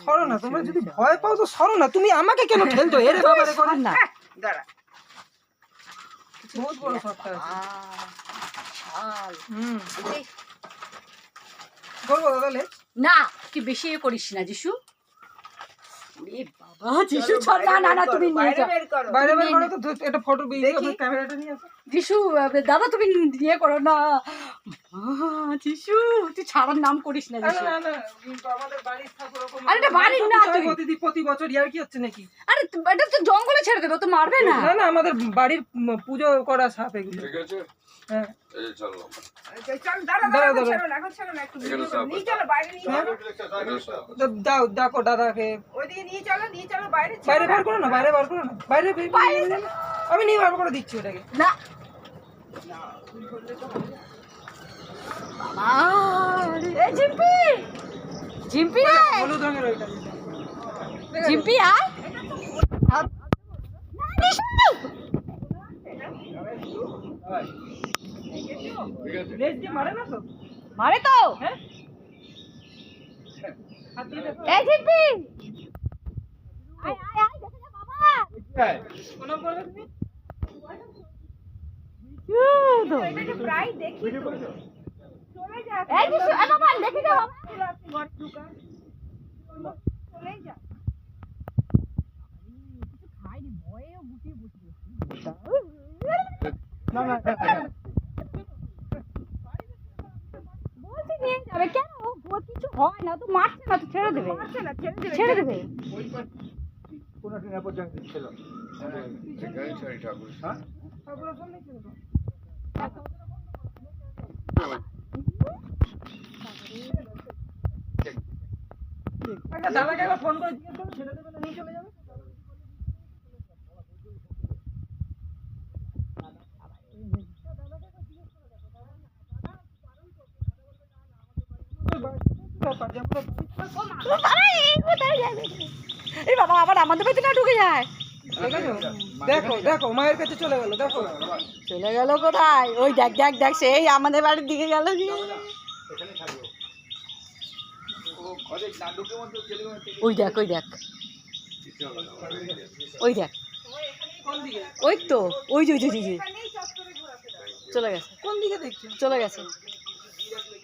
সরো না, তোমরা যদি ভয় পাও তো সরো না, তুমি আমাকে কেন ঠেলছো? এরে বাবা রে করে না দাঁড়া বহুত বড় শটটা আছে। করবো দাদা লেজ? না কি বেশি করিস না যিশু। বাবা যিশু ছাড়, না না না তুমি নিয়ে যাও বাইরে বের করো তো, একটা ফটো ভিডিও ক্যামেরাটা নিয়ে আসো। যিশু দাদা তুমি নিয়ে করো না। যিশু তুই ছাড়ার নাম করিস না যিশু। না না, আমাদের বাড়ির ঠাকুর ওরকম। আরে এটা বাড়ির না, তুই প্রতি বছর ইয়ার কি হচ্ছে নাকি? আরে এটা তো জঙ্গলে ছেড়ে দেবে, তো মারবে না। না না, আমাদের বাড়ির পুজো করা সাপ এগুলো। ঠিক আছে, হ্যাঁ এই যে চলো। চল দাঁড়া দাঁড়া, দাঁড়া, দাঁড়া। এখন ছেড়ো না, একটু এখানে সাপ নিয়ে আছে। চলো বাইরে নিয়ে চলো, দাও, ডাকো দাদাকে। ওইদিকে নিয়ে চলো বাইরে বাইরে বার করো না, বাইরে বার করো না, বাইরে আমি নিয়ে বার করে দিচ্ছি ওটাকে। না এই জিম্পি, জিম্পি রে, হলুদ রঙের ওইটা। জিম্পি আয়। ঠিক আছে, লেজ দিয়ে মারে না তো? মারে তো। হ্যাঁ হাত দিয়ে দেখো। এই জিম্পি আয় আয় আয়, দেখে যা বাবা। কোন করবে তুমি? এটাকে প্রায় দেখি তো। চলে যা এই যিশু, এ বাবা দেখে যা বাবা। আপনি ঘরে ঢুকান, চলে যা। বলছি নিয়ে যাবে কেন? ওর কিছু হয় না, তো মারছে না, তো ছেড়ে দেবে, মারছে না, ছেড়ে দেবে, ছেড়ে দেবে। এখানেই ছাড়ি ঠাকুর। ঠাকুরের সামনেই ছিল তো। আচ্ছা দাদাকে একবার ফোন করে জিজ্ঞেস করো, ছেড়ে দেবে না নিয়ে চলে যাবে? এই বাবা আবার আমাদের বাড়িতে না ঢুকে যায়। দেখো দেখো, মায়ের কাছে চলে গেল, দেখো। চলে গেল কোথায়? ওই দেখ দেখ দেখ, সেই আমাদের বাড়ির দিকে গেল কি? ওই দেখ ওই দেখ ওই দেখ, কোন দিকে? ওই তো ওই যে ওই যে, ওই যে। এখানেই চত্বরে ঘোরাফেরা। চলে গেছে, কোন দিকে দেখছো? চলে গেছে।